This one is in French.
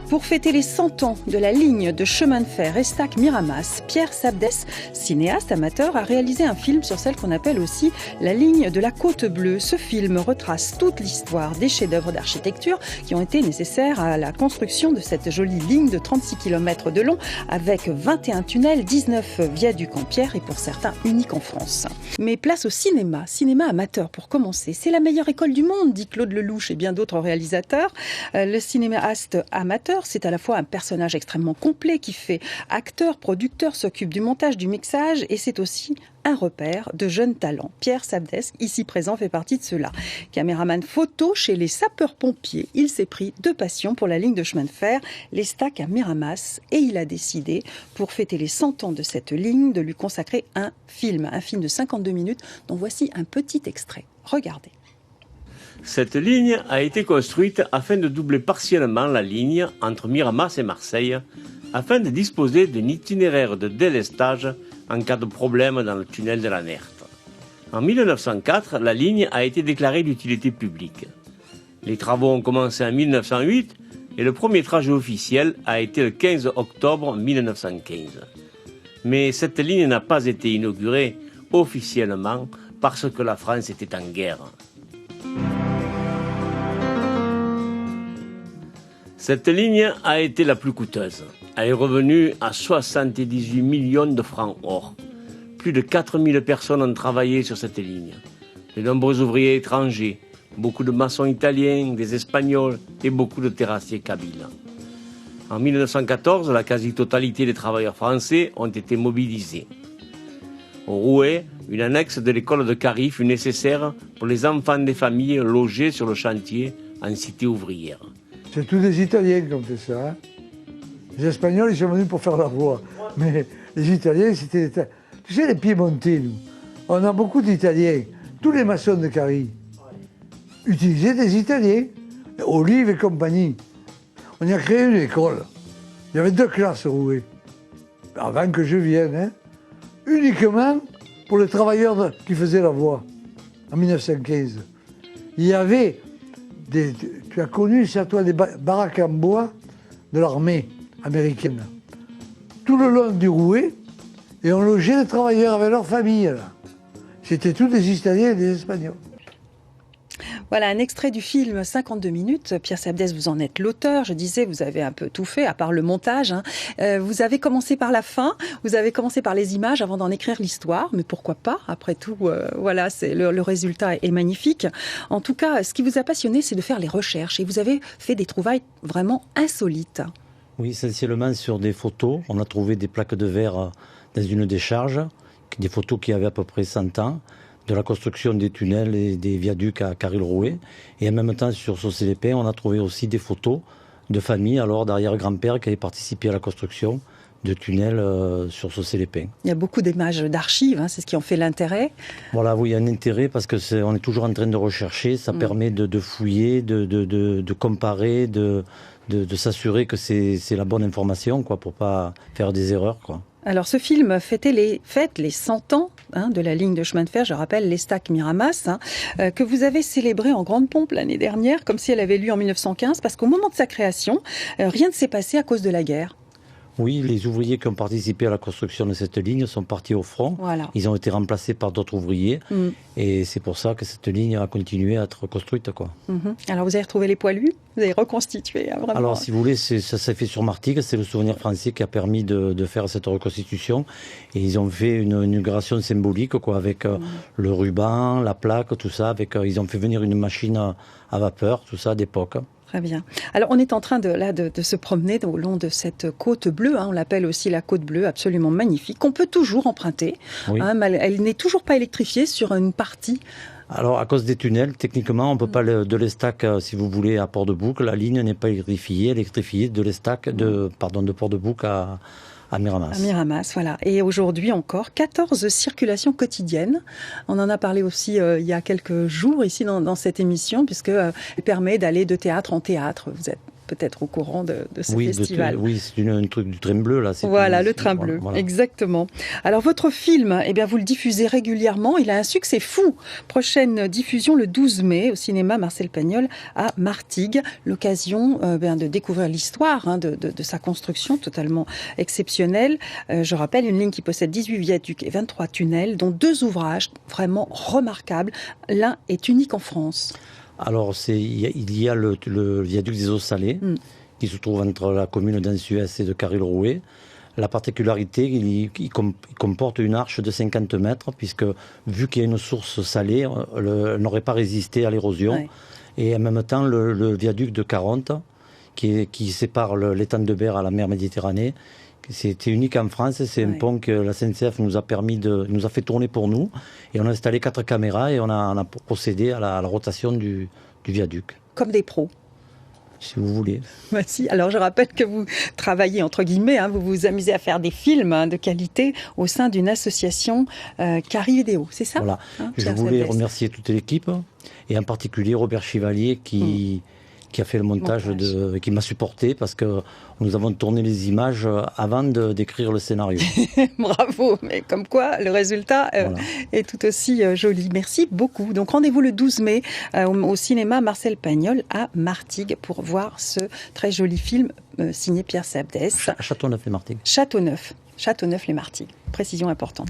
Pour fêter les 100 ans de la ligne de chemin de fer Estac-Miramas, Pierre Sabdès, cinéaste amateur, a réalisé un film sur celle qu'on appelle aussi la ligne de la Côte Bleue. Ce film retrace toute l'histoire des chefs-d'œuvre d'architecture qui ont été nécessaires à la construction de cette jolie ligne de 36 km de long avec 21 tunnels, 19 viaducs en pierre et pour certains uniques en France. Mais place au cinéma amateur pour commencer. C'est la meilleure école du monde, dit Claude Lelouch et bien d'autres réalisateurs. Le cinéaste amateur, c'est à la fois un personnage extrêmement complet qui fait acteur, producteur, s'occupe du montage, du mixage et c'est aussi un repère de jeunes talents. Pierre Sabdès, ici présent, fait partie de ceux-là. Caméraman photo chez les sapeurs-pompiers, il s'est pris de passion pour la ligne de chemin de fer, l'Estac à Miramas, et il a décidé, pour fêter les 100 ans de cette ligne, de lui consacrer un film de 52 minutes, dont voici un petit extrait. Regardez. Cette ligne a été construite afin de doubler partiellement la ligne entre Miramas et Marseille, afin de disposer d'un itinéraire de délestage en cas de problème dans le tunnel de la Nerte. En 1904, la ligne a été déclarée d'utilité publique. Les travaux ont commencé en 1908 et le premier trajet officiel a été le 15 octobre 1915. Mais cette ligne n'a pas été inaugurée officiellement parce que la France était en guerre. Cette ligne a été la plus coûteuse. Elle est revenue à 78 millions de francs or. Plus de 4000 personnes ont travaillé sur cette ligne. De nombreux ouvriers étrangers, beaucoup de maçons italiens, des Espagnols et beaucoup de terrassiers kabyles. En 1914, la quasi-totalité des travailleurs français ont été mobilisés. Au Rouet, une annexe de l'école de Carry fut nécessaire pour les enfants des familles logés sur le chantier en cité ouvrière. C'est tous des Italiens qui ont fait ça. Hein. Les Espagnols, ils sont venus pour faire la voie. Mais les Italiens, c'était... Tu sais, les Piémontais, nous, on a beaucoup d'Italiens. Tous les maçons de Carry utilisaient des Italiens. Olive et compagnie. On y a créé une école. Il y avait 2 classes au Rouet. Avant que je vienne, hein. Uniquement pour les travailleurs qui faisaient la voie. En 1915. Il y avait... Tu as connu, ça, toi, des baraques en bois de l'armée américaine. Tout le long du Rouet, et on logeait les travailleurs avec leurs familles, là. C'était tous des Italiens et des Espagnols. Voilà un extrait du film 52 minutes. Pierre Sabdès, vous en êtes l'auteur. Je disais, vous avez un peu tout fait, à part le montage. Vous avez commencé par la fin, vous avez commencé par les images avant d'en écrire l'histoire. Mais pourquoi pas? Après tout, voilà, le résultat est magnifique. En tout cas, ce qui vous a passionné, c'est de faire les recherches. Et vous avez fait des trouvailles vraiment insolites. Oui, essentiellement sur des photos. On a trouvé des plaques de verre dans une décharge, des photos qui avaient à peu près 100 ans. De la construction des tunnels et des viaducs à Carry-le-Rouet. Et en même temps, sur Saucé-les-Pins, on a trouvé aussi des photos de familles, alors d'arrière-grand-père qui avaient participé à la construction de tunnels sur Saucé-les-Pins. Il y a beaucoup d'images d'archives, hein, c'est ce qui en fait l'intérêt. Voilà, oui, il y a un intérêt parce qu'on est toujours en train de rechercher, ça permet de fouiller, de comparer, de s'assurer que c'est la bonne information, quoi, pour pas faire des erreurs, quoi. Alors ce film fête les 100 ans de la ligne de chemin de fer, je rappelle l'Estac-Miramas, que vous avez célébré en grande pompe l'année dernière, comme si elle avait lieu en 1915, parce qu'au moment de sa création, rien ne s'est passé à cause de la guerre. Oui, les ouvriers qui ont participé à la construction de cette ligne sont partis au front. Voilà. Ils ont été remplacés par d'autres ouvriers. Et c'est pour ça que cette ligne a continué à être construite, quoi. Alors vous avez retrouvé les poilus, vous avez reconstitué, hein, vraiment. Alors si vous voulez, ça s'est fait sur Martigues, c'est le Souvenir français qui a permis de faire cette reconstitution. Et ils ont fait une inauguration symbolique, quoi, avec le ruban, la plaque, tout ça. Ils ont fait venir une machine à vapeur, tout ça d'époque. Très bien. Alors on est en train de se promener au long de cette côte bleue, on l'appelle aussi la côte bleue, absolument magnifique, qu'on peut toujours emprunter. Oui. Elle n'est toujours pas électrifiée sur une partie. Alors à cause des tunnels, techniquement, on ne peut pas de l'Estac, si vous voulez, à Port-de-Bouc. La ligne n'est pas électrifiée de l'Estac, de Port-de-Bouc à Miramas. À Miramas, voilà. Et aujourd'hui encore, 14 circulations quotidiennes. On en a parlé aussi il y a quelques jours ici dans cette émission, puisque elle permet d'aller de théâtre en théâtre. Vous êtes peut-être au courant de ce Oui, festival. oui, c'est un truc du train bleu là. Voilà, le train bleu, voilà. exactement. Alors votre film, eh bien, vous le diffusez régulièrement, il a un succès fou. Prochaine diffusion le 12 mai au cinéma Marcel Pagnol à Martigues. L'occasion de découvrir l'histoire de sa construction totalement exceptionnelle. Je rappelle, une ligne qui possède 18 viaducs et 23 tunnels, dont 2 ouvrages vraiment remarquables. L'un est unique en France. Alors, il y a le viaduc des Eaux Salées, qui se trouve entre la commune d'Ansuès et de Caril-Rouet. La particularité, il comporte une arche de 50 mètres, puisque vu qu'il y a une source salée, elle n'aurait pas résisté à l'érosion. Ouais. Et en même temps, le viaduc de 40, qui sépare l'étang de Berre à la mer Méditerranée, c'était unique en France. C'est un pont que la SNCF nous a fait tourner pour nous. Et on a installé 4 caméras et on a procédé à la rotation du viaduc. Comme des pros. Si vous voulez. Si. Alors je rappelle que vous travaillez entre guillemets, vous vous amusez à faire des films de qualité au sein d'une association Cari Vidéo, c'est ça? Voilà. Je voulais remercier toute l'équipe et en particulier Robert Chevalier qui a fait le montage. Qui m'a supporté parce que nous avons tourné les images avant d'écrire le scénario. Bravo, mais comme quoi le résultat est tout aussi joli. Merci beaucoup. Donc rendez-vous le 12 mai au cinéma Marcel Pagnol à Martigues pour voir ce très joli film signé Pierre Sabdès. Châteauneuf-les-Martigues. Châteauneuf-les-Martigues. Précision importante.